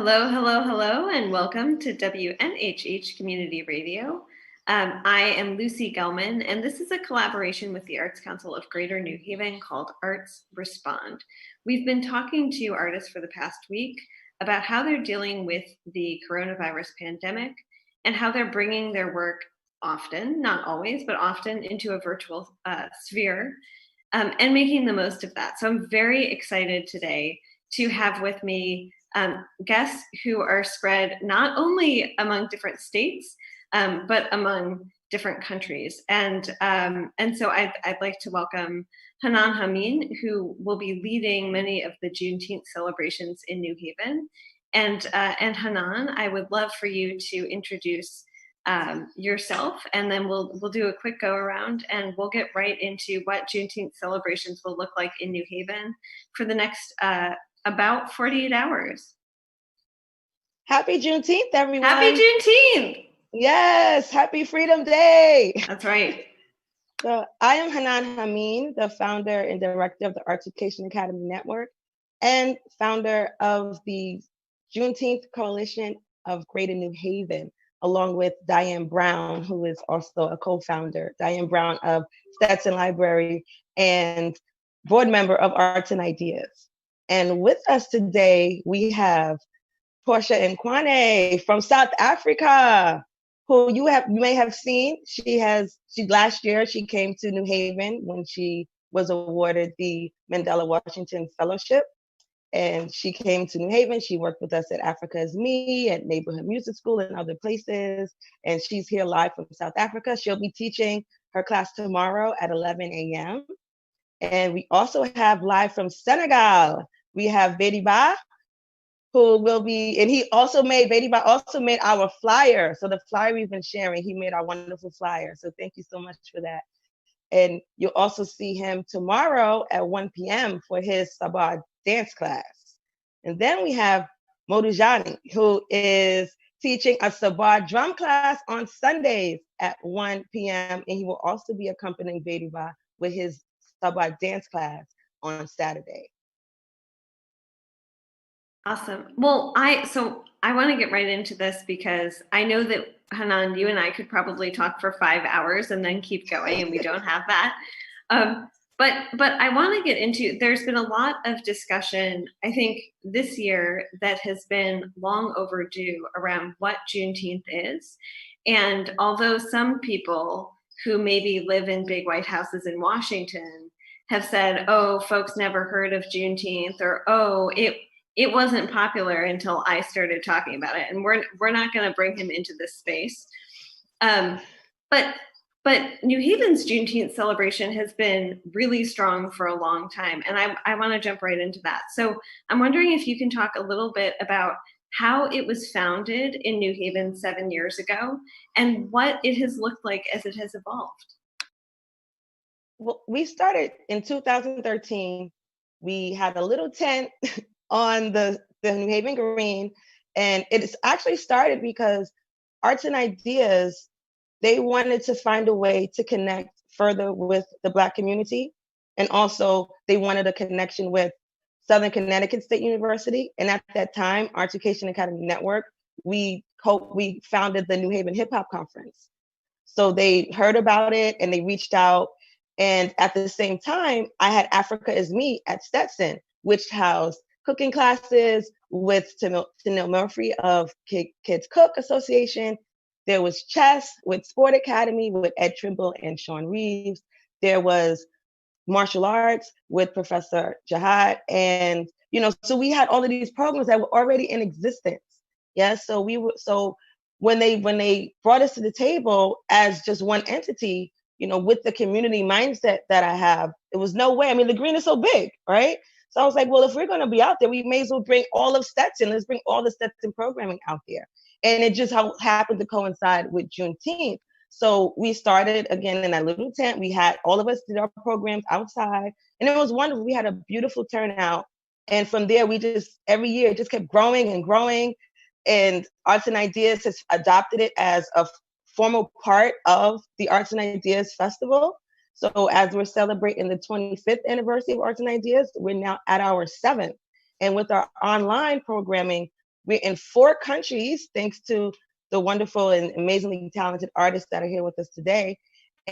Hello, hello, hello, and welcome to WNHH Community Radio. I am Lucy Gellman, and this is a collaboration with the Arts Council of Greater New Haven called Arts Respond. We've been talking to artists for the past week about how they're dealing with the coronavirus pandemic and how they're bringing their work often, not always, but often into a virtual sphere and making the most of that. So I'm very excited today to have with me guests who are spread not only among different states, but among different countries. And so I'd like to welcome Hanan Hameen, who will be leading many of the Juneteenth celebrations in New Haven. And Hanan, I would love for you to introduce yourself, and then we'll do a quick go around, and we'll get right into what Juneteenth celebrations will look like in New Haven for the next about 48 hours. Happy Juneteenth, everyone. Happy Juneteenth. Yes, happy Freedom Day. That's right. So I am Hanan Hameen, the founder and director of the Arts Education Academy Network and founder of the Juneteenth Coalition of Greater New Haven, along with Diane Brown, who is also a co-founder, Diane Brown of Stetson Library and board member of Arts and Ideas. And with us today, we have Portia Nkwane from South Africa, who you may have seen. Last year she came to New Haven when she was awarded the Mandela Washington Fellowship. And she came to New Haven. She worked with us at Africa Is Me, at Neighborhood Music School and other places. And she's here live from South Africa. She'll be teaching her class tomorrow at 11 a.m. And we also have live from Senegal, we have Bediba, who will be, and Bediba also made our flyer. So the flyer we've been sharing, he made our wonderful flyer. So thank you so much for that. And you'll also see him tomorrow at 1 p.m. for his Sabah dance class. And then we have Modujani, who is teaching a Sabah drum class on Sundays at 1 p.m. And he will also be accompanying Bediba with his Sabah dance class on Saturday. Awesome. Well, I want to get right into this because I know that, Hanan, you and I could probably talk for 5 hours and then keep going, and we don't have that. But I want to get into, there's been a lot of discussion, I think, this year that has been long overdue around what Juneteenth is. And although some people who maybe live in big white houses in Washington have said, oh, folks never heard of Juneteenth, or, oh, it wasn't popular until I started talking about it, and we're not going to bring him into this space. But New Haven's Juneteenth celebration has been really strong for a long time, and I want to jump right into that. So I'm wondering if you can talk a little bit about how it was founded in New Haven 7 years ago, and what it has looked like as it has evolved. Well, we started in 2013. We had a little tent on the New Haven Green. And it's actually started because Arts and Ideas, they wanted to find a way to connect further with the Black community. And also they wanted a connection with Southern Connecticut State University. And at that time, Arts Education Academy Network, we founded the New Haven Hip Hop Conference. So they heard about it and they reached out. And at the same time, I had Africa Is Me at Stetson, which housed cooking classes with Tanil Murphy of Kids Cook Association. There was chess with Sport Academy with Ed Trimble and Sean Reeves. There was martial arts with Professor Jihad. And, so we had all of these programs that were already in existence. Yes. So when they brought us to the table as just one entity, with the community mindset that I have, it was no way. I mean, the Green is so big, right? So I was like, well, if we're going to be out there, we may as well bring all of Stetson. Let's bring all the Stetson programming out there. And it just happened to coincide with Juneteenth. So we started again in that little tent. We had all of us did our programs outside, and it was wonderful. We had a beautiful turnout. And from there, we just every year just kept growing and growing. And Arts and Ideas has adopted it as a formal part of the Arts and Ideas Festival. So as we're celebrating the 25th anniversary of Arts and Ideas, we're now at our 7th. And with our online programming, We're in 4 countries, thanks to the wonderful and amazingly talented artists that are here with us today.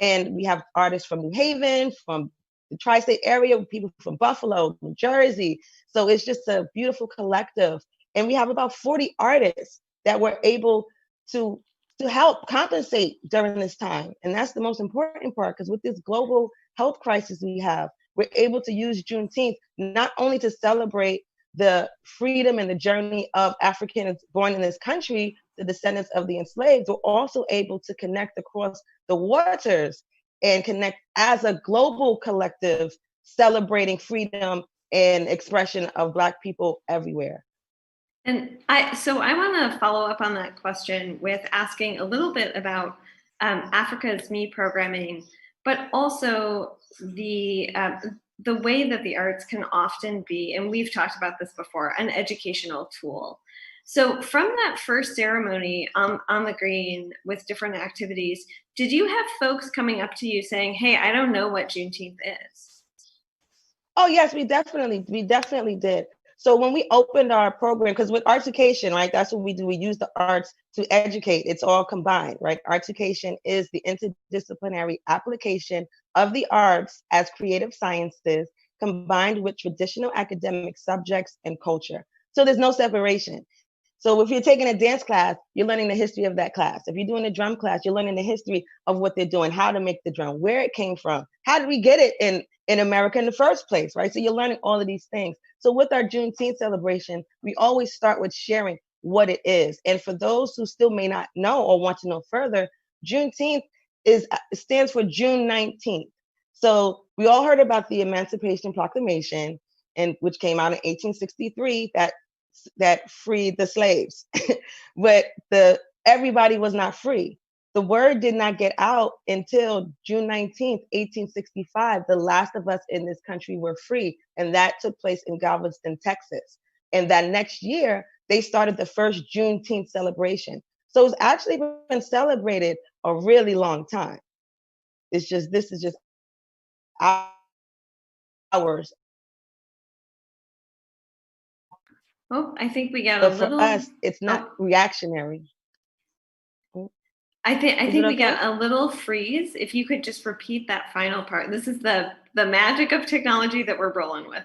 And we have artists from New Haven, from the tri-state area, people from Buffalo, New Jersey. So it's just a beautiful collective. And we have about 40 artists that were able to help compensate during this time. And that's the most important part, because with this global health crisis we have, we're able to use Juneteenth not only to celebrate the freedom and the journey of Africans born in this country, the descendants of the enslaved, we're also able to connect across the waters and connect as a global collective, celebrating freedom and expression of Black people everywhere. And so I want to follow up on that question with asking a little bit about Africa's Me programming, but also the way that the arts can often be, and we've talked about this before, an educational tool. So from that first ceremony on the green with different activities, did you have folks coming up to you saying, "Hey, I don't know what Juneteenth is"? Oh yes, we definitely did. So when we opened our program, because with Arts-ication, right, that's what we do. We use the arts to educate. It's all combined, right? Arts-ication is the interdisciplinary application of the arts as creative sciences combined with traditional academic subjects and culture. So there's no separation. So if you're taking a dance class, you're learning the history of that class. If you're doing a drum class, you're learning the history of what they're doing, how to make the drum, where it came from, how did we get it in America in the first place, right? So you're learning all of these things. So with our Juneteenth celebration, we always start with sharing what it is. And for those who still may not know or want to know further, Juneteenth stands for June 19th. So we all heard about the Emancipation Proclamation, and which came out in 1863, that freed the slaves. But everybody was not free. The word did not get out until June 19th, 1865. The last of us in this country were free. And that took place in Galveston, Texas. And that next year, they started the first Juneteenth celebration. So it's actually been celebrated a really long time. This is just hours. Oh, I think we got a But for little. us, it's not reactionary. I think we okay? got a little freeze. If you could just repeat that final part. This is the magic of technology that we're rolling with.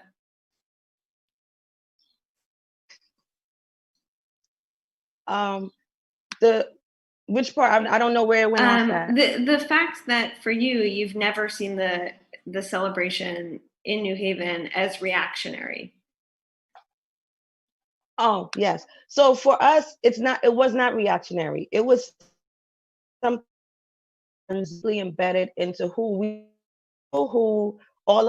Which part? I don't know where it went off at. The fact that for you've never seen the celebration in New Haven as reactionary. Oh, yes. So for us, it was not reactionary. It was something really embedded into who all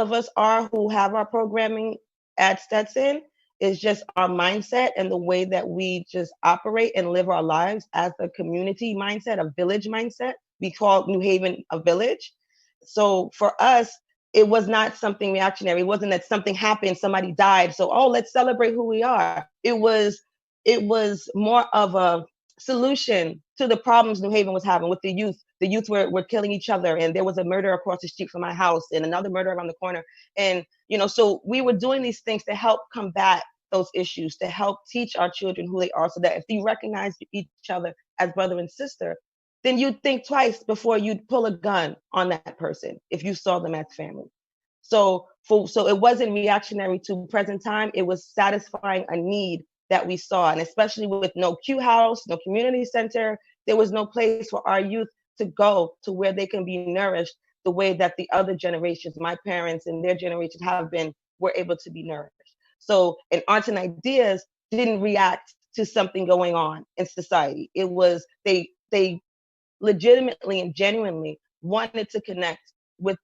of us are, who have our programming at Stetson, is just our mindset and the way that we just operate and live our lives as a community mindset, a village mindset. We call New Haven a village. So for us, it was not something reactionary. It wasn't that something happened, somebody died, so let's celebrate who we are. It was more of a solution to the problems New Haven was having with the youth. The youth were killing each other, and there was a murder across the street from my house and another murder around the corner. And so we were doing these things to help combat those issues, to help teach our children who they are, so that if you recognize each other as brother and sister, then you'd think twice before you'd pull a gun on that person if you saw them as family. So it wasn't reactionary to present time. It was satisfying a need that we saw. And especially with no Q house, no community center, there was no place for our youth to go to where they can be nourished the way that the other generations, my parents and their generation were able to be nourished. So, and Arts and Ideas didn't react to something going on in society. It was, they legitimately and genuinely wanted to connect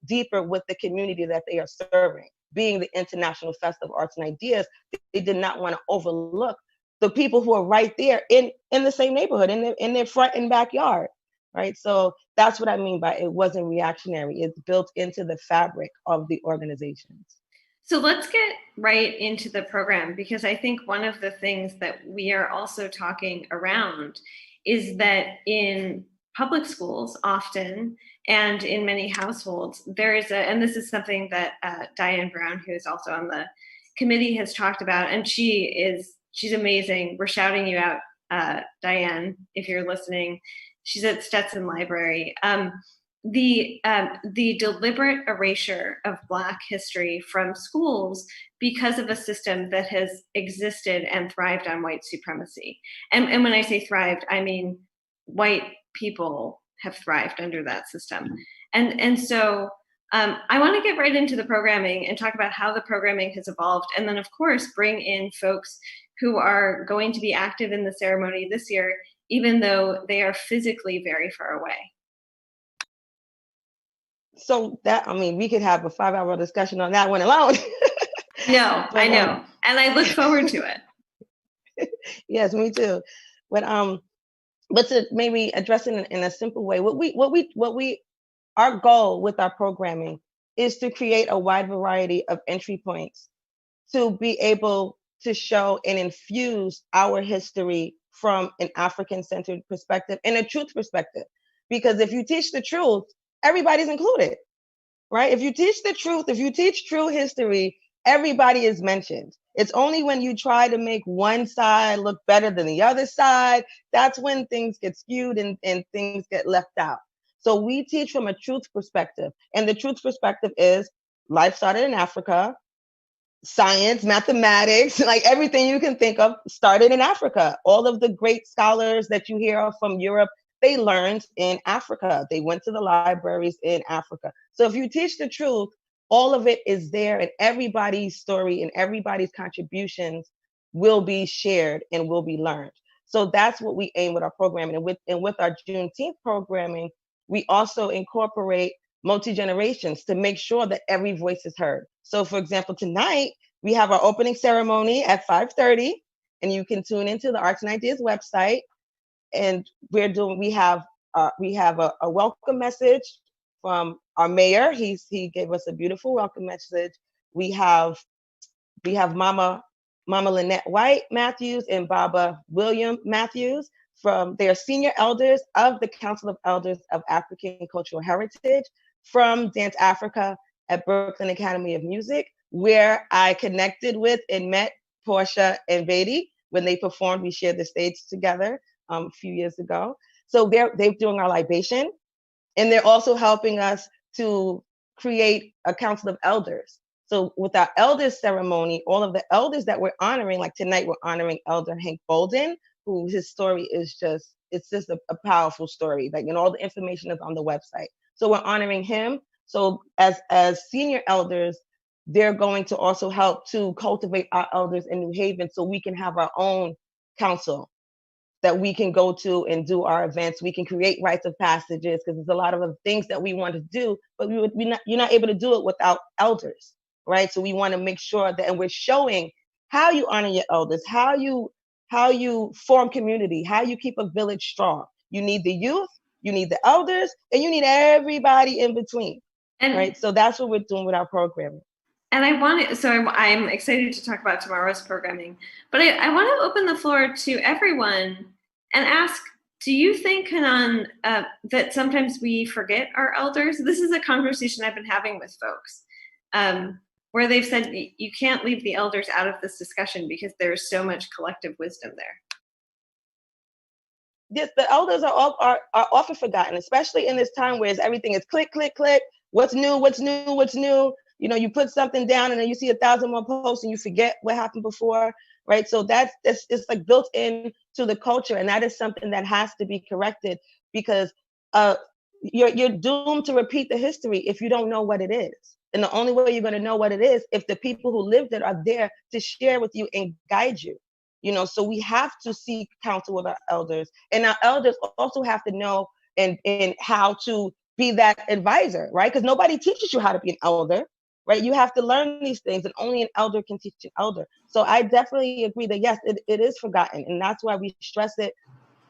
deeper with the community that they are serving. Being the International Festival of Arts and Ideas, they did not want to overlook the people who are right there in the same neighborhood, in their front and backyard, right? So that's what I mean by it wasn't reactionary. It's built into the fabric of the organizations. So let's get right into the program, because I think one of the things that we are also talking around is that in public schools often, and in many households, there is and this is something that Diane Brown, who is also on the committee, has talked about, and she is She's amazing. We're shouting you out, Diane, if you're listening. She's at Stetson Library. The deliberate erasure of Black history from schools because of a system that has existed and thrived on white supremacy. And when I say thrived, I mean white people have thrived under that system. And so I want to get right into the programming and talk about how the programming has evolved, and then, of course, bring in folks who are going to be active in the ceremony this year, even though they are physically very far away. So that, I mean, we could have a 5-hour discussion on that one alone. No, I know. And I look forward to it. Yes, me too. But to maybe address it in a simple way, our goal with our programming is to create a wide variety of entry points to be able to show and infuse our history from an African-centered perspective and a truth perspective. Because if you teach the truth, everybody's included, right? If you teach the truth, if you teach true history, everybody is mentioned. It's only when you try to make one side look better than the other side, that's when things get skewed and things get left out. So we teach from a truth perspective. And the truth perspective is life started in Africa, science, mathematics, like everything you can think of started in Africa. All of the great scholars that you hear of from Europe, they learned in Africa. They went to the libraries in Africa. So if you teach the truth, all of it is there, and everybody's story and everybody's contributions will be shared and will be learned. So that's what we aim with our programming. And with our Juneteenth programming, we also incorporate multi-generations to make sure that every voice is heard. So for example, tonight, we have our opening ceremony at 5:30, and you can tune into the Arts and Ideas website. And we have a welcome message from our mayor. He gave us a beautiful welcome message. We have Mama Lynette White Matthews and Baba William Matthews from their senior elders of the Council of Elders of African Cultural Heritage from Dance Africa at Brooklyn Academy of Music, where I connected with and met Portia and Vedi when they performed. We shared the stage together a few years ago. So they're doing our libation, and they're also helping us to create a council of elders. So with our elders ceremony, all of the elders that we're honoring, like tonight, we're honoring Elder Hank Bolden, who his story is just a powerful story. Like, and all the information is on the website. So we're honoring him. So as senior elders, they're going to also help to cultivate our elders in New Haven so we can have our own council that we can go to and do our events. We can create rites of passages, because there's a lot of things that we want to do, but you're not able to do it without elders, right? So we want to make sure that, and we're showing how you honor your elders, how you form community, how you keep a village strong. You need the youth, you need the elders, and you need everybody in between, right? So that's what we're doing with our programming. And I'm excited to talk about tomorrow's programming, but I want to open the floor to everyone and ask, do you think, Hanan, that sometimes we forget our elders? This is a conversation I've been having with folks, where they've said you can't leave the elders out of this discussion because there's so much collective wisdom there. Yes, the elders are often forgotten, especially in this time where everything is click, click, click. What's new, what's new, what's new? You know, you put something down and then you see 1,000 more posts and you forget what happened before, right? So it's like built in to the culture, and that is something that has to be corrected, because you're doomed to repeat the history if you don't know what it is. And the only way you're going to know what it is if the people who lived it are there to share with you and guide you. You know, so we have to seek counsel with our elders, and our elders also have to know and how to be that advisor, right? Because nobody teaches you how to be an elder. Right? You have to learn these things, and only an elder can teach an elder. So I definitely agree that, yes, it is forgotten. And that's why we stress it,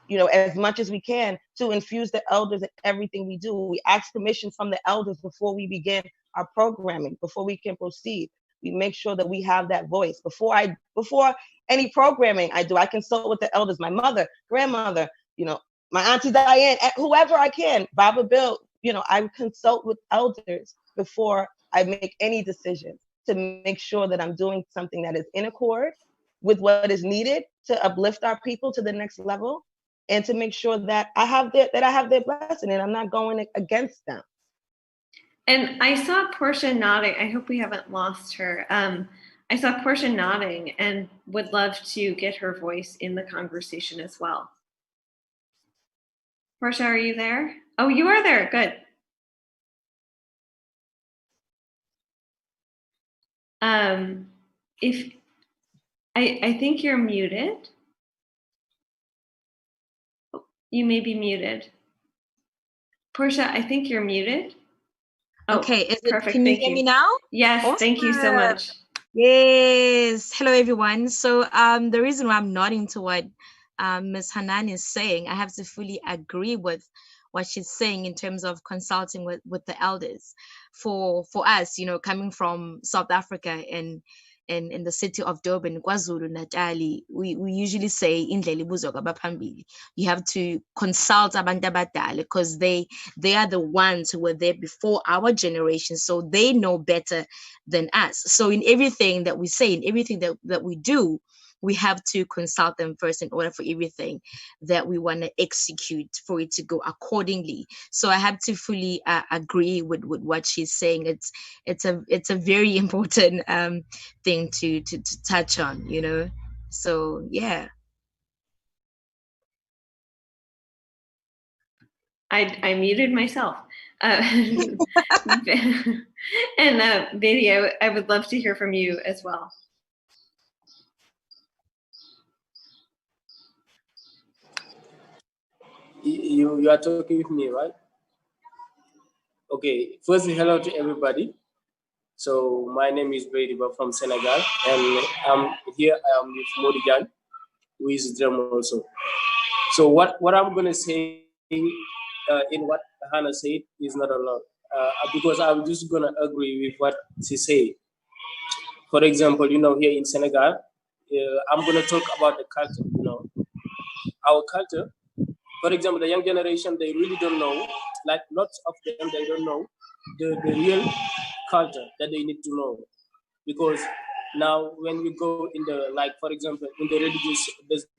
you know, as much as we can, to infuse the elders in everything we do. We ask permission from the elders before we begin our programming, before we can proceed. We make sure that we have that voice. Before any programming I do, I consult with the elders, my mother, grandmother, you know, my Auntie Diane, whoever I can, Baba Bill, you know, I consult with elders before I make any decision, to make sure that I'm doing something that is in accord with what is needed to uplift our people to the next level, and to make sure that I have their blessing and I'm not going against them. And I saw Portia nodding. I hope we haven't lost her. I saw Portia nodding and would love to get her voice in the conversation as well. Portia, are you there? Oh, you are there. Good. If I think you're muted. You may be muted. Portia, I think you're muted. Oh, okay, perfect. Can you hear me now? Yes, awesome. Thank you so much. Yes, hello everyone. So the reason why I'm nodding to what Ms. Hanan is saying, I have to fully agree with what she's saying in terms of consulting with the elders. For us, you know, coming from South Africa and in the city of Durban, KwaZulu Natal, we usually say indlela ibuzwa kwabaphambili. You have to consult abantu abadala because they are the ones who were there before our generation, so they know better than us. So in everything that we say, in everything that we do, we have to consult them first in order for everything that we want to execute for it to go accordingly. So I have to fully agree with what she's saying. It's a very important thing to touch on, you know. So yeah. I muted myself. And Betty, I would love to hear from you as well. You are talking with me, right? Okay, firstly, hello to everybody. So my name is Brady from Senegal, and I'm here with Modigan, who is drummer also. So what I'm gonna say in what Hannah said is not a lot, because I'm just gonna agree with what she said. For example, you know, here in Senegal, I'm gonna talk about the culture. You know, our culture. For example, the young generation, they really don't know, like lots of them, they don't know the real culture that they need to know. Because now when we go in the, like, for example, in the religious,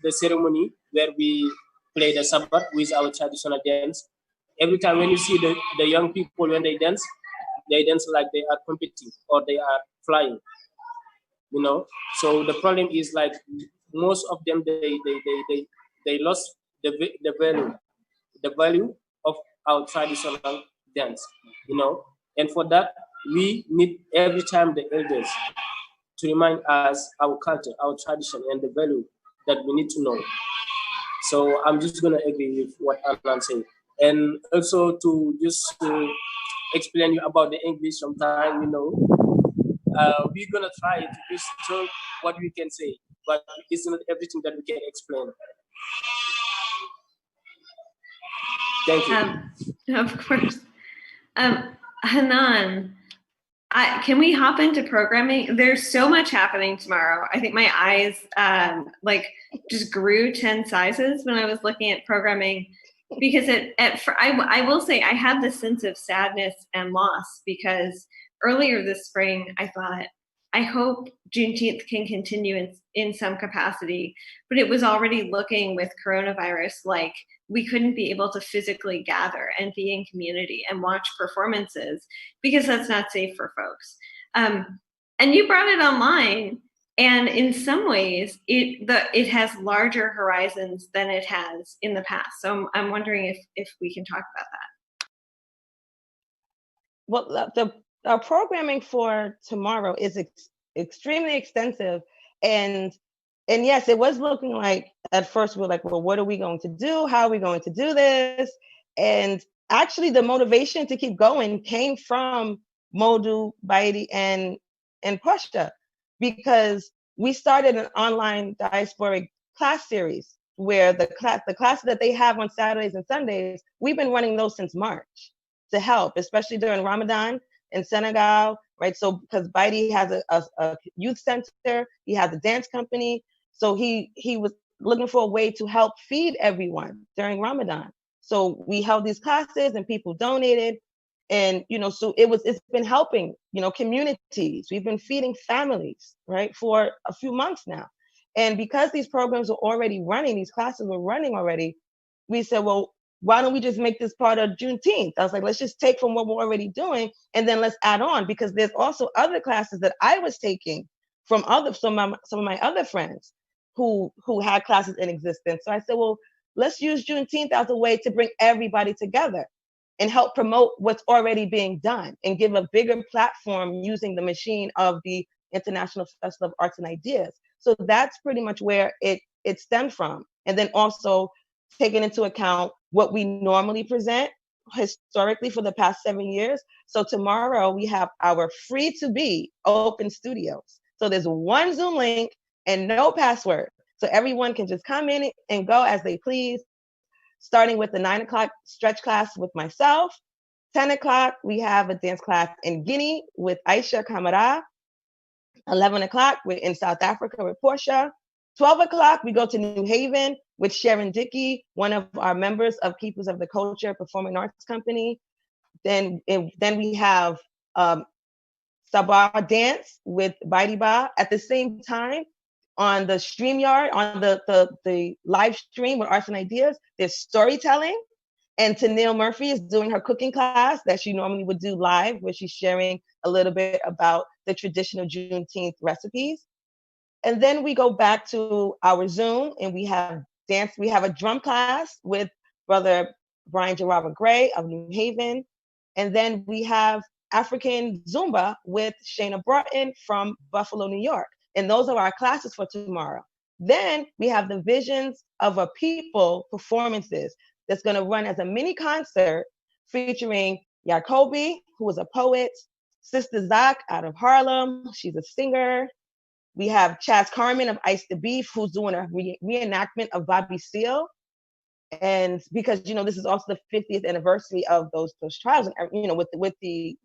the ceremony where we play the Sabbath with our traditional dance, every time when you see the young people, when they dance like they are competing or they are flying, you know? So the problem is like most of them, they lost the value of our traditional dance, you know. And for that, we need every time the elders to remind us our culture, our tradition, and the value that we need to know. So I'm just gonna agree with what Alan said, and also to just explain you about the English sometime, you know. We're gonna try to just talk what we can say, but it's not everything that we can explain. Thank you. Of course. Hanan, can we hop into programming? There's so much happening tomorrow. I think my eyes like just grew 10 sizes when I was looking at programming, because I will say I had this sense of sadness and loss, because earlier this spring I thought, I hope Juneteenth can continue in some capacity, but it was already looking with coronavirus like we couldn't be able to physically gather and be in community and watch performances because that's not safe for folks. And you brought it online, and in some ways it has larger horizons than it has in the past. So I'm wondering if we can talk about that. Well, our programming for tomorrow is extremely extensive, and yes, it was looking like at first we were like, well, what are we going to do? How are we going to do this? And actually, the motivation to keep going came from Modu, Baidi, and Portia, because we started an online diasporic class series where the classes that they have on Saturdays and Sundays, we've been running those since March to help, especially during Ramadan in Senegal, right? So because Baidi has a youth center, he has a dance company, so he was looking for a way to help feed everyone during Ramadan. So we held these classes and people donated, and you know, so it's been helping, you know, communities. We've been feeding families, right, for a few months now. And because these programs were already running, these classes were running already, we said, well, why don't we just make this part of Juneteenth? I was like, let's just take from what we're already doing and then let's add on, because there's also other classes that I was taking from some of my other friends who had classes in existence. So I said, well, let's use Juneteenth as a way to bring everybody together and help promote what's already being done and give a bigger platform using the machine of the International Festival of Arts and Ideas. So that's pretty much where it stemmed from. And then also taking into account what we normally present historically for the past 7 years. So tomorrow we have our free to be open studios. So there's one Zoom link and no password. So everyone can just come in and go as they please, starting with the 9 o'clock stretch class with myself. 10 o'clock, we have a dance class in Guinea with Aisha Kamara. 11 o'clock, we're in South Africa with Portia. 12 o'clock, we go to New Haven with Sharon Dickey, one of our members of Keepers of the Culture Performing Arts Company. Then we have Sabah Dance with Baidiba. At the same time, on the StreamYard, on the live stream with Arts and Ideas, there's storytelling. And Tennille Murphy is doing her cooking class that she normally would do live, where she's sharing a little bit about the traditional Juneteenth recipes. And then we go back to our Zoom and we have dance. We have a drum class with Brother Brian Jarrava Gray of New Haven. And then we have African Zumba with Shayna Broughton from Buffalo, New York. And those are our classes for tomorrow. Then we have the Visions of a People performances that's going to run as a mini concert featuring Jacoby, who is a poet, Sister Zach out of Harlem, she's a singer. We have Chaz Carmen of Ice the Beef, who's doing a reenactment of Bobby Seale. And because, this is also the 50th anniversary of those trials, and, with the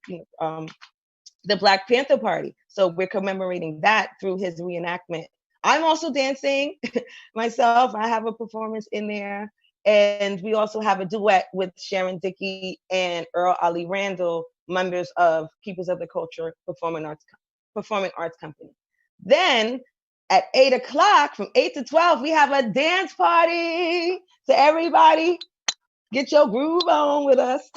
Black Panther Party. So we're commemorating that through his reenactment. I'm also dancing myself. I have a performance in there. And we also have a duet with Sharon Dickey and Earl Ali Randall, members of Keepers of the Culture Performing Arts Company. Then at 8 o'clock, from 8 to 12, we have a dance party. So everybody, get your groove on with us.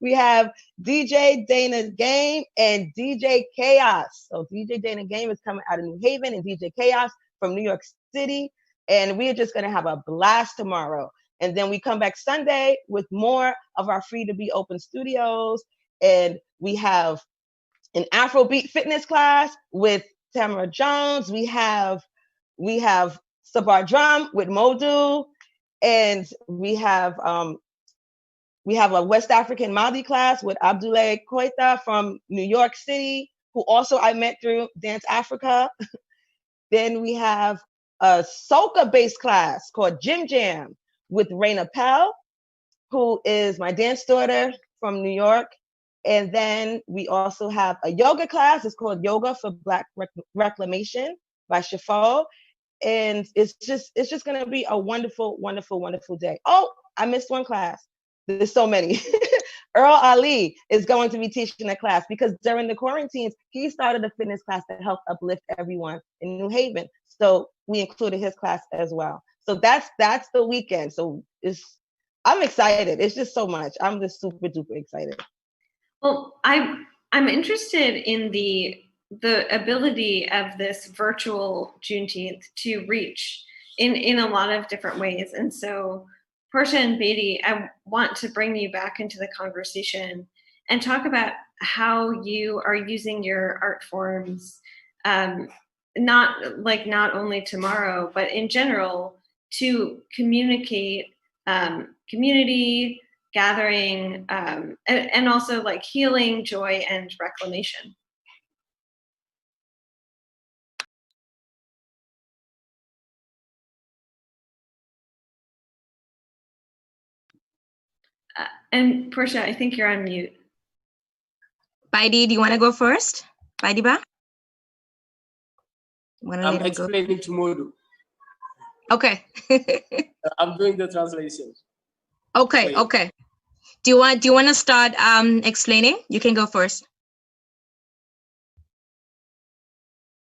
We have DJ Dana Game and DJ Chaos. So DJ Dana Game is coming out of New Haven and DJ Chaos from New York City. And we're just going to have a blast tomorrow. And then we come back Sunday with more of our free to be open studios. And we have an Afrobeat fitness class with Tamara Jones. We have Sabar Drum with Modu. And we have a West African Mali class with Abdoulaye Koita from New York City, who also I met through Dance Africa. Then we have a soca-based class called Jim Jam with Raina Pell, who is my dance daughter from New York. And then we also have a yoga class. It's called Yoga for Black Reclamation by Shafo. And it's just going to be a wonderful, wonderful, wonderful day. Oh, I missed one class. There's so many. Earl Ali is going to be teaching a class because during the quarantines, he started a fitness class to help uplift everyone in New Haven. So we included his class as well. So that's the weekend. So I'm excited. It's just so much. I'm just super duper excited. Well, I'm interested in the ability of this virtual Juneteenth to reach in a lot of different ways. And so Portia and Beatty, I want to bring you back into the conversation and talk about how you are using your art forms, not only tomorrow, but in general, to communicate community, gathering, and also like healing, joy, and reclamation. And Portia, I think you're on mute. Baidi, do you want to go first? Baidiba? I'm explaining to Modu. Okay. I'm doing the translation. Okay, okay. Do you want to start explaining? You can go first.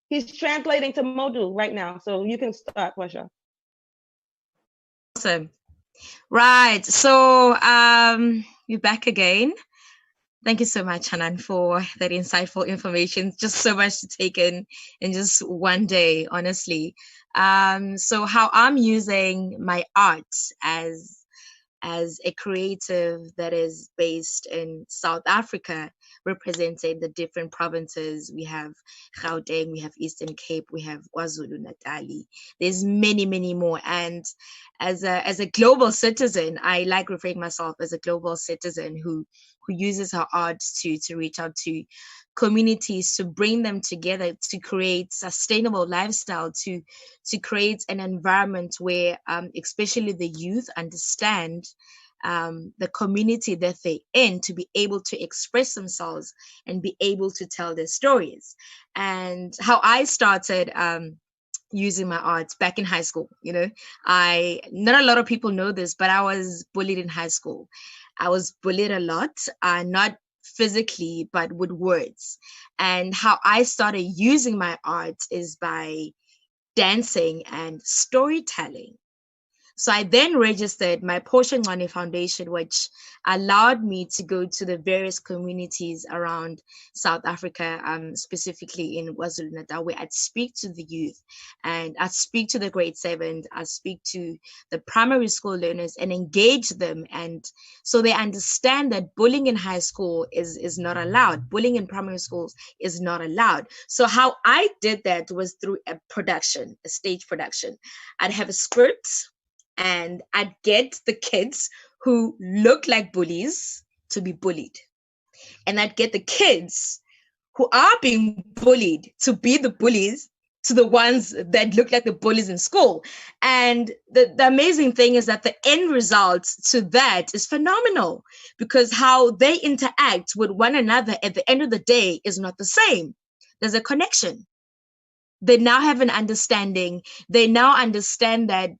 He's translating to Modu right now, so you can start, Portia. Awesome. Right. So you're back again. Thank you so much, Hanan, for that insightful information. Just so much to take in just one day, honestly. So how I'm using my art as a creative that is based in South Africa, representing the different provinces. We have Gauteng, we have Eastern Cape, we have KwaZulu-Natal. There's many, many more. And as a global citizen, I like referring myself as a global citizen who uses her art to reach out to communities, to bring them together, to create sustainable lifestyle, to create an environment where especially the youth understand the community that they're in, to be able to express themselves and be able to tell their stories. And how I started using my art back in high school, not a lot of people know this, but I was bullied in high school. I was bullied a lot, not physically, but with words. And how I started using my art is by dancing and storytelling. So I then registered my Portia Ngwane Foundation, which allowed me to go to the various communities around South Africa, specifically in KwaZulu-Natal, where I'd speak to the youth and I'd speak to the grade 7s, I'd speak to the primary school learners and engage them. And so they understand that bullying in high school is not allowed. Bullying in primary schools is not allowed. So how I did that was through a production, a stage production. I'd have a script, and I'd get the kids who look like bullies to be bullied. And I'd get the kids who are being bullied to be the bullies to the ones that look like the bullies in school. And the amazing thing is that the end result to that is phenomenal, because how they interact with one another at the end of the day is not the same. There's a connection. They now have an understanding. They now understand that,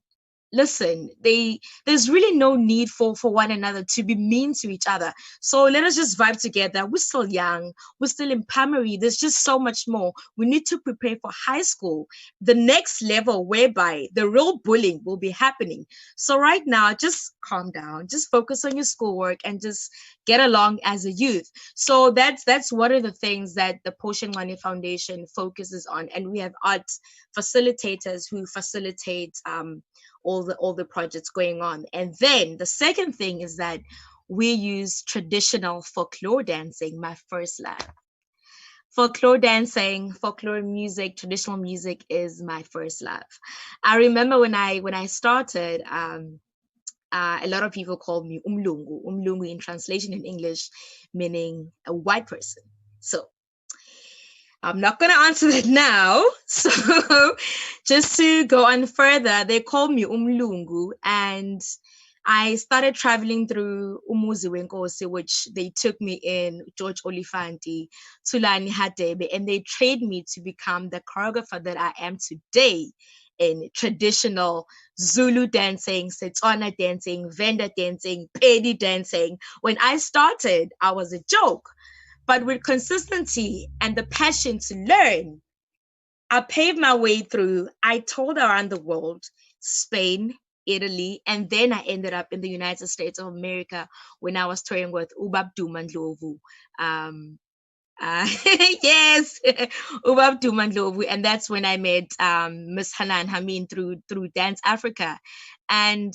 listen, there's really no need for one another to be mean to each other. So let us just vibe together. We're still young. We're still in primary. There's just so much more. We need to prepare for high school, the next level whereby the real bullying will be happening. So right now, just calm down. Just focus on your schoolwork and just get along as a youth. So that's one of the things that the Portia Ngwane Foundation focuses on. And we have art facilitators who facilitate all the projects going on. And then the second thing is that we use traditional folklore dancing, my first love. Folklore dancing, folklore music, traditional music is my first love. I remember when I started, a lot of people called me umlungu. Umlungu in translation in English, meaning a white person. So I'm not going to answer that now. So just to go on further, they called me umlungu, and I started traveling through Umuzi Wenkosi, which they took me in, George Olifanti, Tulani Hadebe, and they trained me to become the choreographer that I am today in traditional Zulu dancing, Setswana dancing, Venda dancing, Pedi dancing. When I started, I was a joke. But with consistency and the passion to learn, I paved my way through. I toured around the world, Spain, Italy, and then I ended up in the United States of America when I was touring with Ubabdu Mandlovu. Yes, Ubabdu Mandlovu, and that's when I met Miss Hanan Hamin through Dance Africa, and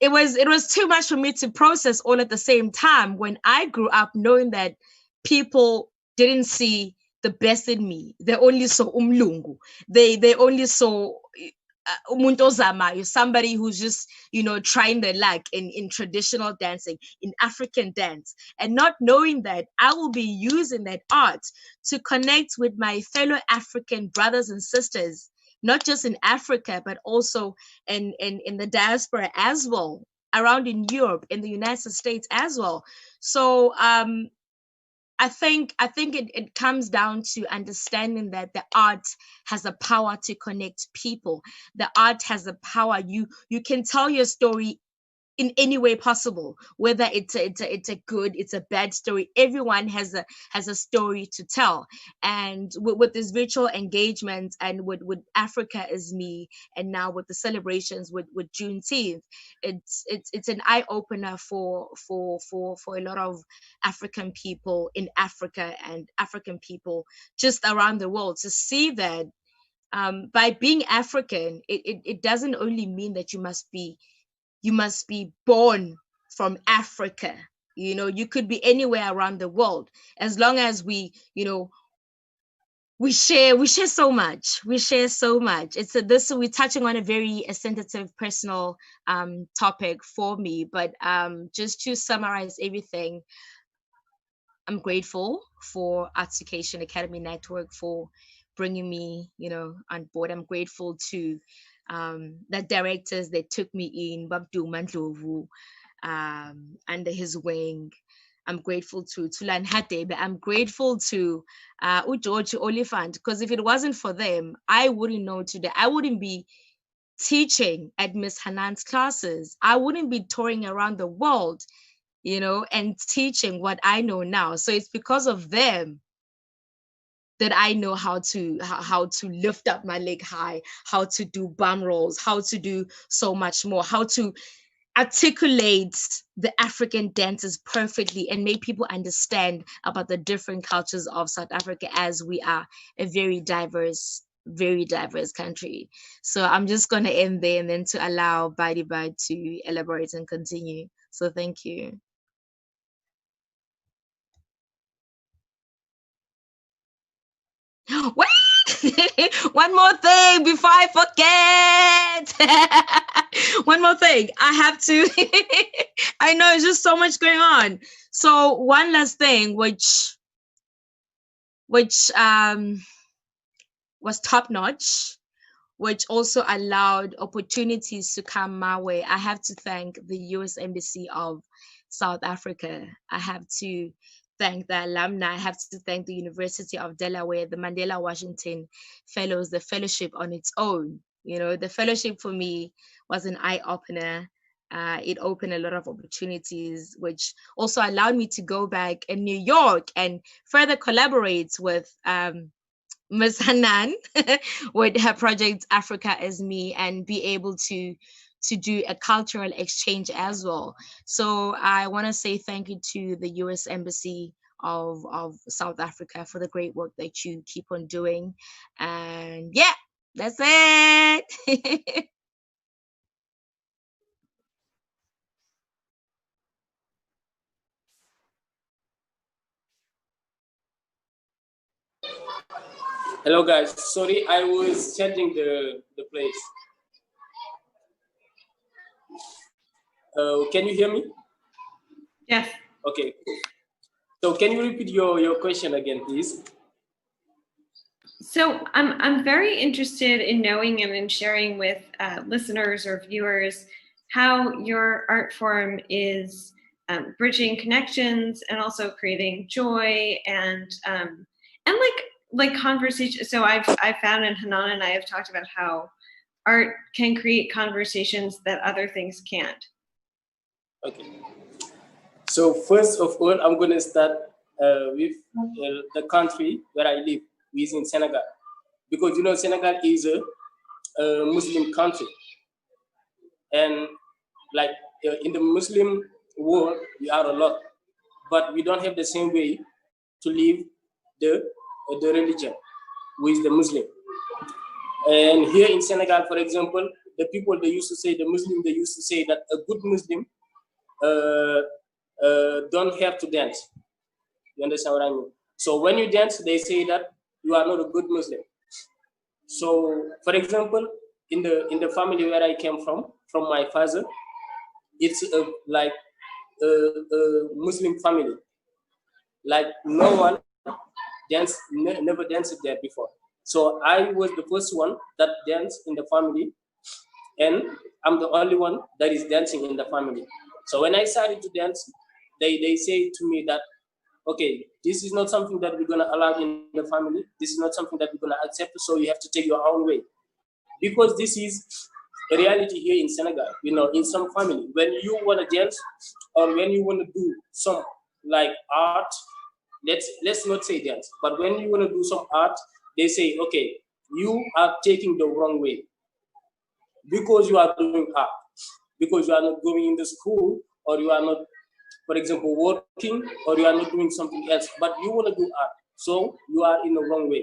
it was too much for me to process all at the same time. When I grew up knowing that people didn't see the best in me, they only saw umlungu. They only saw umuntu ozamayo, somebody who's just, trying their luck in traditional dancing, in African dance, and not knowing that I will be using that art to connect with my fellow African brothers and sisters, not just in Africa, but also in the diaspora as well, around in Europe, in the United States as well. So I think it comes down to understanding that the art has the power to connect people. The art has the power. You can tell your story in any way possible, whether it's a good, it's a bad story. Everyone has a story to tell. And with this virtual engagement, and with Africa is Me, and now with the celebrations with Juneteenth, it's an eye opener for a lot of African people in Africa and African people just around the world, to see that by being African, it doesn't only mean that you must be born from Africa. You know, you could be anywhere around the world, as long as we share so much. We share so much. We're touching on a very sensitive, personal topic for me. But just to summarize everything, I'm grateful for Arts Education Academy Network for bringing me, on board. I'm grateful to the directors that took me in, Babdu Mandlovu, under his wing. I'm grateful to Tulan Hatebe. I'm grateful to George Oliphant, because if it wasn't for them, I wouldn't know today. I wouldn't be teaching at Miss Hanan's classes. I wouldn't be touring around the world, and teaching what I know now. So it's because of them that I know how to lift up my leg high, how to do bum rolls, how to do so much more, how to articulate the African dances perfectly and make people understand about the different cultures of South Africa, as we are a very diverse country. So I'm just going to end there, and then to allow Badi to elaborate and continue. So thank you. Wait, one more thing before I forget. One more thing. I have to, I know it's just so much going on. So one last thing, which was top notch, which also allowed opportunities to come my way. I have to thank the U.S. Embassy of South Africa. I have to thank the alumni. I have to thank the University of Delaware, the Mandela Washington Fellows, the fellowship on its own. The fellowship for me was an eye-opener. It opened a lot of opportunities, which also allowed me to go back in New York and further collaborate with Ms. Hanan with her project Africa is Me, and be able to do a cultural exchange as well. So I want to say thank you to the U.S. Embassy of South Africa for the great work that you keep on doing. And yeah, that's it. Hello guys, sorry, I was changing the place. Can you hear me? Yes. Okay. So can you repeat your question again, please? So I'm very interested in knowing and in sharing with listeners or viewers how your art form is bridging connections and also creating joy and like conversation. So I've found, and Hanan and I have talked about how art can create conversations that other things can't. Okay. So first of all, I'm going to start with the country where I live, which is in Senegal, because Senegal is a Muslim country, and like in the Muslim world, we are a lot, but we don't have the same way to live the religion with the Muslim. And here in Senegal, for example, the people they used to say that a good Muslim don't have to dance. You understand what I mean? So when you dance, they say that you are not a good Muslim. So, for example, in the family where I came from my father, it's like a Muslim family. Like no one never danced there before. So I was the first one that danced in the family, and I'm the only one that is dancing in the family. So when I started to dance, they say to me that, okay, this is not something that we're gonna allow in the family. This is not something that we're gonna accept. So you have to take your own way, because this is a reality here in Senegal. You know, in some family, when you want to dance or when you want to do some like art, let's not say dance, but when you want to do some art, they say, okay, you are taking the wrong way because you are doing art, because you are not going in the school, or you are not, for example, working, or you are not doing something else, but you want to do art, so you are in the wrong way.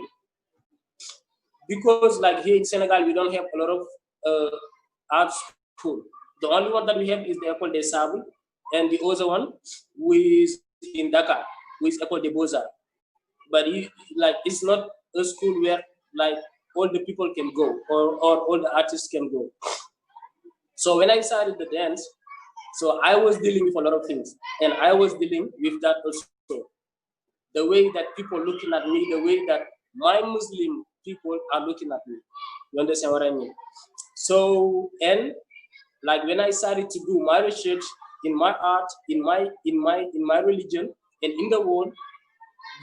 Because like here in Senegal, we don't have a lot of art school. The only one that we have is the École des Sables, and the other one is in Dakar, with École des Beaux-Arts. But like it's not a school where like all the people can go, or all the artists can go. So when I started the dance, so I was dealing with a lot of things, and I was dealing with that also. The way that people looking at me, the way that my Muslim people are looking at me. You understand what I mean? So, and like when I started to do my research in my art, in my religion, and in the world,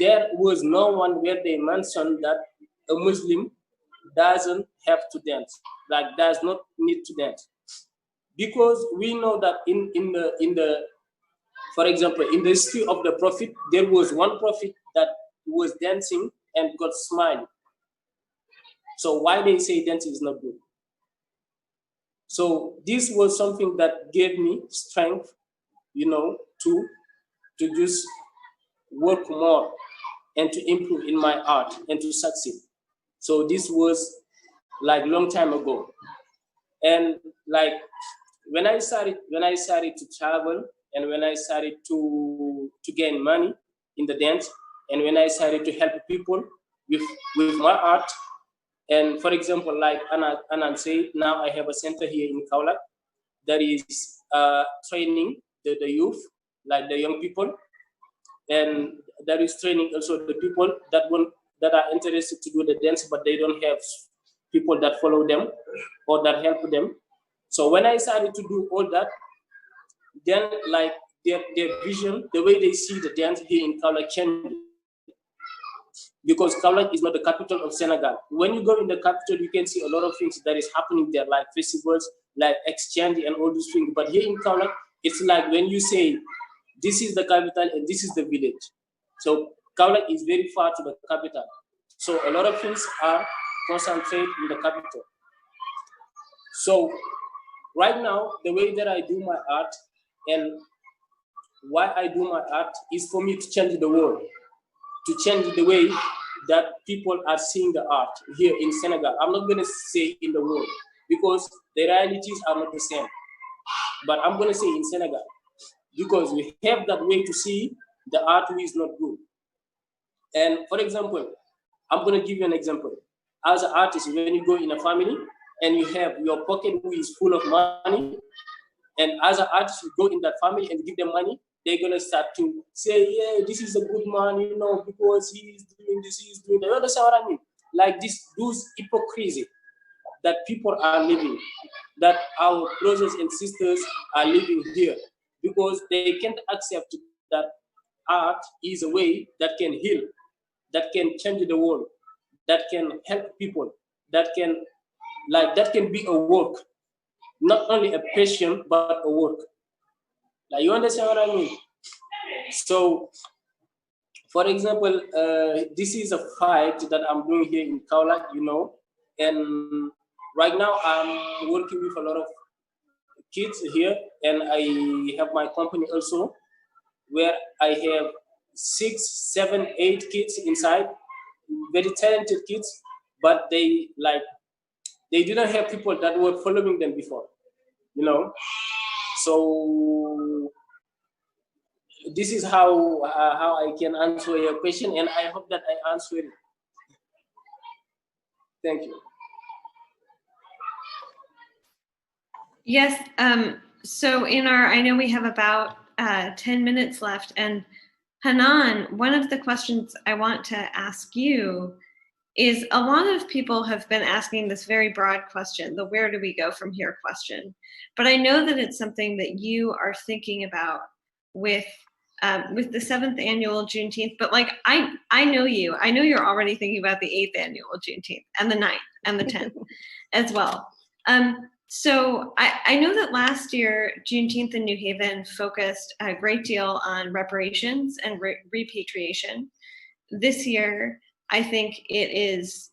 there was no one where they mentioned that a Muslim doesn't have to dance, like does not need to dance. Because we know that in the for example, in the history of the prophet, there was one prophet that was dancing and got smiled. So why they say dancing is not good? So this was something that gave me strength, you know, to just work more and to improve in my art and to succeed. So this was like long time ago. And like when I started to travel, and when I started to gain money in the dance, and when I started to help people with my art, and for example, like Anan said, now I have a center here in Kaolack that is training the youth, like the young people, and that is training also the people that are interested to do the dance, but they don't have people that follow them or that help them. So when I started to do all that, then like their vision, the way they see the dance here in Kaolack changed. Because Kaolack is not the capital of Senegal. When you go in the capital, you can see a lot of things that is happening there, like festivals, like exchange and all these things. But here in Kaolack, it's like when you say, this is the capital and this is the village. So Kaolack is very far to the capital. So a lot of things are concentrated in the capital. So right now, the way that I do my art and why I do my art is for me to change the world, to change the way that people are seeing the art here in Senegal. I'm not gonna say in the world because the realities are not the same, but I'm gonna say in Senegal because we have that way to see the art who is not good. And for example, I'm gonna give you an example. As an artist, when you go in a family and you have your pocket who is full of money, and as an artist, you go in that family and give them money, they're gonna start to say, yeah, this is a good man, you know, because he's doing this, he's doing that. You understand what I mean? Like those hypocrisy that people are living, that our brothers and sisters are living here, because they can't accept that art is a way that can heal, that can change the world, that can help people, that can be a work, not only a passion, but a work. Like, you understand what I mean? So, for example, this is a fight that I'm doing here in Kaolack, you know, and right now I'm working with a lot of kids here, and I have my company also, where I have 6, 7, 8 kids inside, very talented kids, but they didn't have people that were following them before, you know. So this is how I can answer your question, and I hope that I answered it. Thank you. Yes. So I know we have about 10 minutes left, and Hanan, one of the questions I want to ask you is, a lot of people have been asking this very broad question, the where do we go from here question. But I know that it's something that you are thinking about with the 7th annual Juneteenth. But like, I know you're already thinking about the 8th annual Juneteenth and the 9th and the 10th as well. So I know that last year, Juneteenth in New Haven focused a great deal on reparations and repatriation. This year, I think it is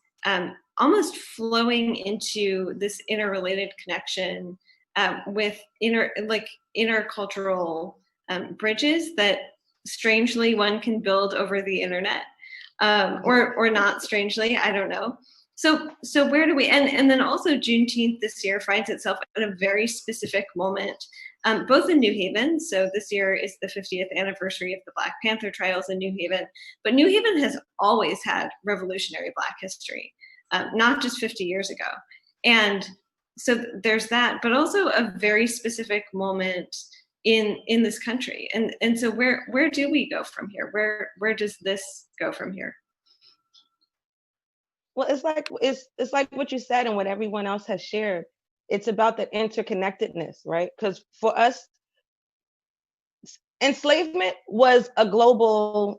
almost flowing into this interrelated connection with intercultural bridges that strangely one can build over the internet, or not strangely, I don't know. So where do we end? And then also Juneteenth this year finds itself at a very specific moment, both in New Haven. So this year is the 50th anniversary of the Black Panther trials in New Haven. But New Haven has always had revolutionary Black history, not just 50 years ago. And so there's that, but also a very specific moment in this country. And so where do we go from here? Where does this go from here? Well, it's like what you said and what everyone else has shared. It's about the interconnectedness, right? Because for us, enslavement was a global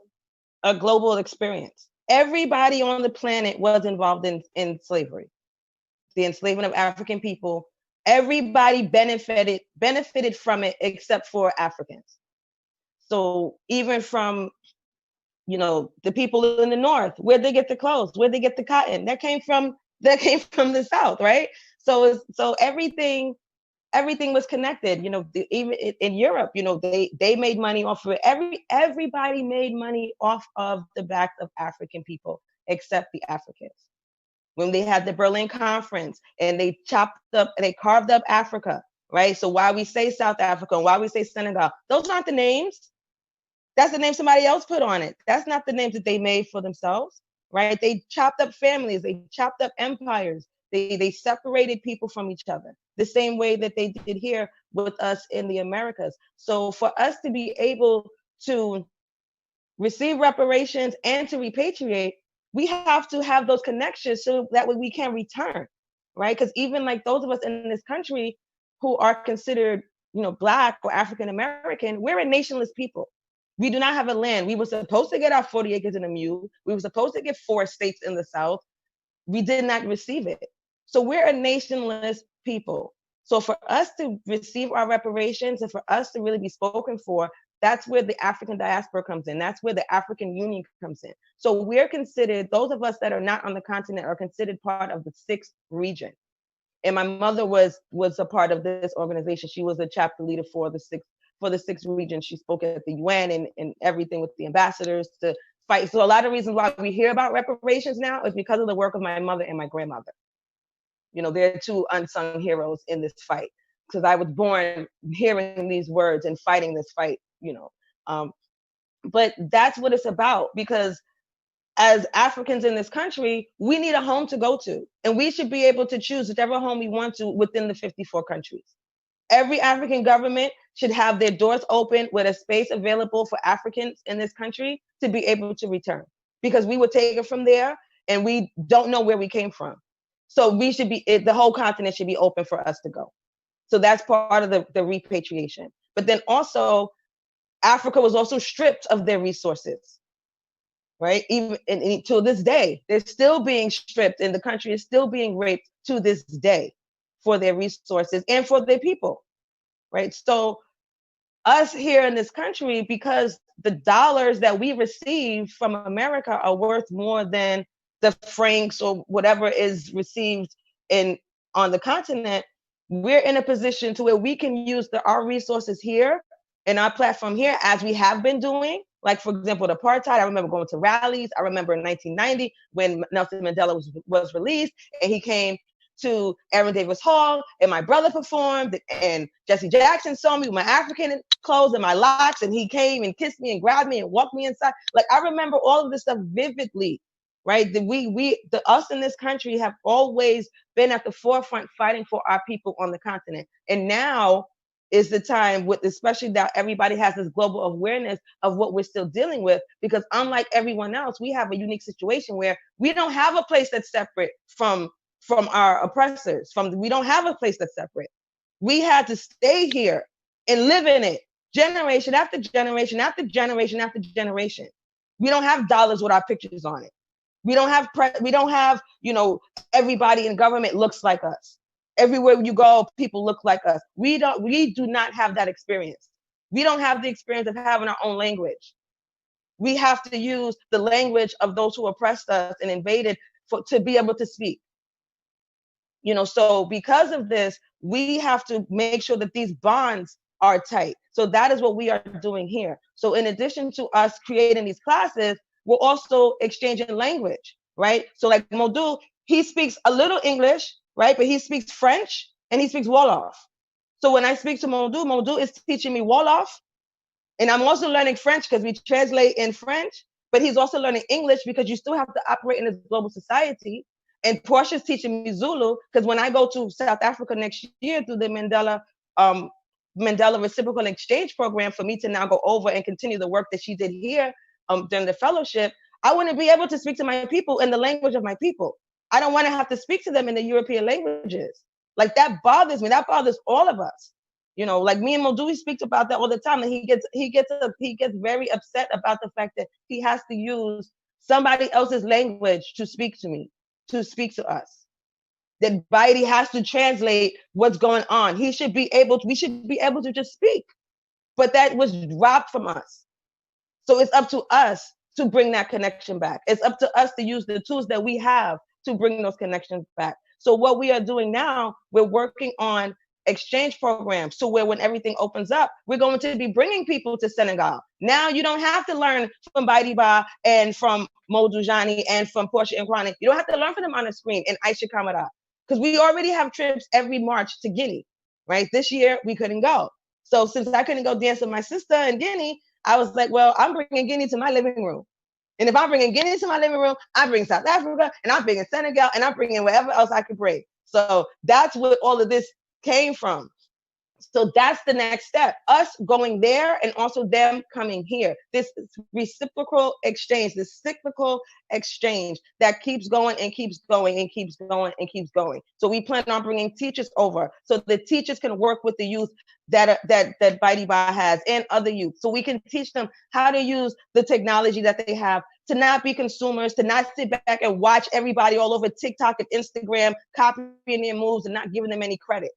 experience. Everybody on the planet was involved in slavery. The enslavement of African people, everybody benefited from it except for Africans. So even from, the people in the North, where'd they get the clothes? Where'd they get the cotton? That came from the South, right? So everything was connected. Even in Europe, they made money off of it. Everybody made money off of the backs of African people, except the Africans. When they had the Berlin Conference and they carved up Africa, right? So why we say South Africa and why we say Senegal, those aren't the names. That's the name somebody else put on it. That's not the names that they made for themselves, right? They chopped up families. They chopped up empires. They separated people from each other the same way that they did here with us in the Americas. So for us to be able to receive reparations and to repatriate, we have to have those connections so that way we can return, right? Because even like those of us in this country who are considered, Black or African American, we're a nationless people. We do not have a land. We were supposed to get our 40 acres and a mule. We were supposed to get 4 states in the South. We did not receive it. So we're a nationless people. So for us to receive our reparations and for us to really be spoken for, that's where the African diaspora comes in. That's where the African Union comes in. So we're considered, those of us that are not on the continent are considered part of the 6th region. And my mother was a part of this organization. She was a chapter leader for the 6th region. She spoke at the UN and everything with the ambassadors to fight. So a lot of reasons why we hear about reparations now is because of the work of my mother and my grandmother. They're 2 unsung heroes in this fight, because I was born hearing these words and fighting this fight, but that's what it's about, because as Africans in this country, we need a home to go to, and we should be able to choose whichever home we want to within the 54 countries. Every African government should have their doors open with a space available for Africans in this country to be able to return, because we were taken from there and we don't know where we came from. So the whole continent should be open for us to go. So that's part of the repatriation. But then also, Africa was also stripped of their resources, right? Even to this day, they're still being stripped, and the country is still being raped to this day for their resources and for their people, right? So us here in this country, because the dollars that we receive from America are worth more than the francs or whatever is received on the continent, we're in a position to where we can use our resources here and our platform here, as we have been doing. Like, for example, the apartheid, I remember going to rallies. I remember in 1990 when Nelson Mandela was released and he came to Aaron Davis Hall and my brother performed and Jesse Jackson saw me with my African clothes and my locks, and he came and kissed me and grabbed me and walked me inside. Like, I remember all of this stuff vividly, right? Us in this country have always been at the forefront fighting for our people on the continent. And now is the time, especially that everybody has this global awareness of what we're still dealing with, because unlike everyone else, we have a unique situation where we don't have a place that's separate from our oppressors. We don't have a place that's separate. We had to stay here and live in it, generation after generation after generation after generation. We don't have dollars with our pictures on it. We don't have everybody in government looks like us. everywhere you go, people look like us. We do not have that experience. We don't have the experience of having our own language. We have to use the language of those who oppressed us and invaded to be able to speak. So because of this, we have to make sure that these bonds are tight. So that is what we are doing here. So in addition to us creating these classes, we're also exchanging language, right? So like Modou, he speaks a little English, right? But he speaks French and he speaks Wolof. So when I speak to Modou, Modou is teaching me Wolof. And I'm also learning French because we translate in French, but he's also learning English because you still have to operate in this global society. And Portia's teaching me Zulu because when I go to South Africa next year through the Mandela Reciprocal Exchange Program, for me to now go over and continue the work that she did here during the fellowship, I want to be able to speak to my people in the language of my people. I don't want to have to speak to them in the European languages. Like that bothers me. That bothers all of us. Like me and Modou, we speak about that all the time, and he gets very upset about the fact that he has to use somebody else's language to speak to me, to speak to us. That Baidi has to translate what's going on. We should be able to just speak, but that was robbed from us. So it's up to us to bring that connection back. It's up to us to use the tools that we have to bring those connections back. So what we are doing now, we're working on exchange programs. So where when everything opens up, we're going to be bringing people to Senegal. Now you don't have to learn from Baidi Ba and from Modou Jani and from Portia and Kwani. You don't have to learn from them on the screen and Aisha Kamara, because we already have trips every March to Guinea, right? This year we couldn't go. So since I couldn't go dance with my sister in Guinea, I was like, well, I'm bringing Guinea to my living room. And if I'm bringing Guinea to my living room, I'm bringing South Africa, and I'm bringing Senegal, and I'm bringing wherever else I could bring. So that's what all of this came from. So that's the next step, us going there and also them coming here. This reciprocal exchange, this cyclical exchange that keeps going and keeps going and keeps going and keeps going. So we plan on bringing teachers over so the teachers can work with the youth that Baidi Ba has and other youth. So we can teach them how to use the technology that they have, to not be consumers, to not sit back and watch everybody all over TikTok and Instagram copying their moves and not giving them any credit,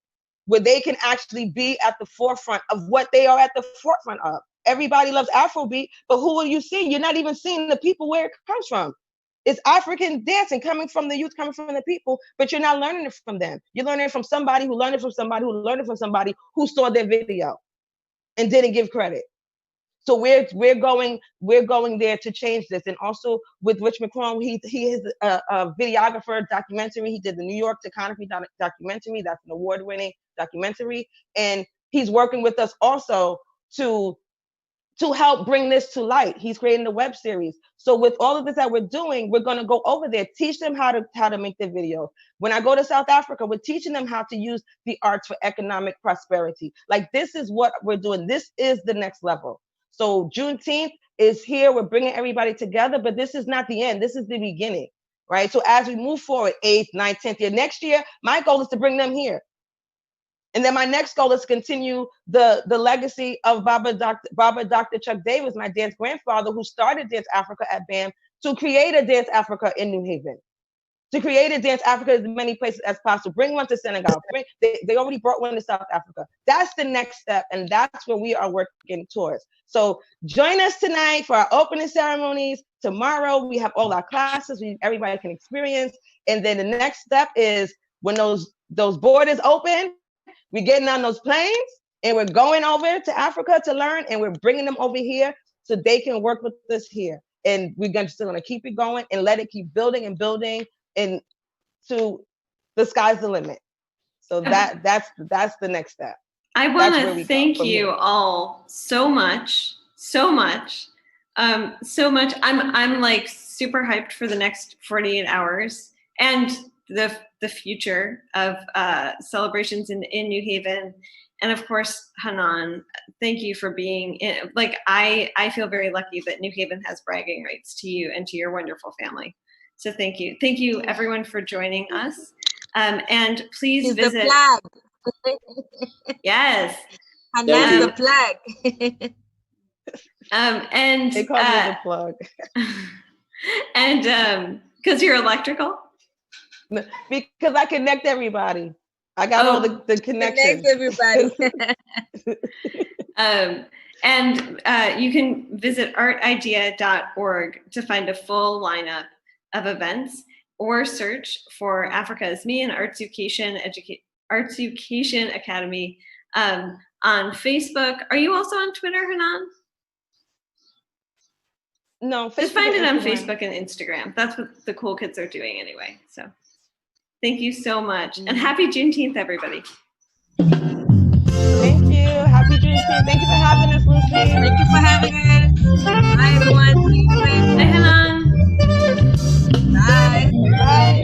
where they can actually be at the forefront of what they are at the forefront of. Everybody loves Afrobeat, but who will you see? You're not even seeing the people where it comes from. It's African dancing coming from the youth, coming from the people, but you're not learning it from them. You're learning it from somebody who learned it from somebody who learned it from somebody who saw their video and didn't give credit. So we're going there to change this. And also with Rich McCrone, he is a videographer, documentary. He did the New York Takanapy documentary. That's an award-winning documentary. And he's working with us also to help bring this to light. He's creating a web series. So with all of this that we're doing, we're going to go over there, teach them how to make their videos. When I go to South Africa, we're teaching them how to use the arts for economic prosperity. Like, this is what we're doing. This is the next level. So Juneteenth is here. We're bringing everybody together, but this is not the end. This is the beginning, right? So as we move forward, 8th, 9th, 10th year, next year, my goal is to bring them here. And then my next goal is to continue the legacy of Dr. Chuck Davis, my dance grandfather, who started Dance Africa at BAM, to create a Dance Africa in New Haven, to create a Dance Africa in as many places as possible. Bring one to Senegal. They already brought one to South Africa. That's the next step, and that's where we are working towards. So join us tonight for our opening ceremonies. Tomorrow we have all our classes everybody can experience. And then the next step is when those borders open, we're getting on those planes and we're going over to Africa to learn, and we're bringing them over here so they can work with us here. And we're still going to keep it going and let it keep building and building, and to the sky's the limit. So that's the next step. I want to thank you all so much. I'm like super hyped for the next 48 hours and the future of celebrations in New Haven. And of course, Hanan, thank you for being I feel very lucky that New Haven has bragging rights to you and to your wonderful family. So thank you. Thank you everyone for joining us. And please visit. The flag. Yes. Hanan's the flag. And they call me the plug. And because you're electrical? Because I connect everybody. I got all the connections. Thanks, everybody. And you can visit artidea.org to find a full lineup of events, or search for Africa is Me and Arts Education Academy on Facebook. Are you also on Twitter, Hanan? No, just find it on Facebook and Instagram. That's what the cool kids are doing anyway. So thank you so much. And happy Juneteenth, everybody. Thank you. Happy Juneteenth. Thank you for having us, Lucy. Thank you for having us. Bye, everyone. See you later. Bye, Hanan. Bye. Bye.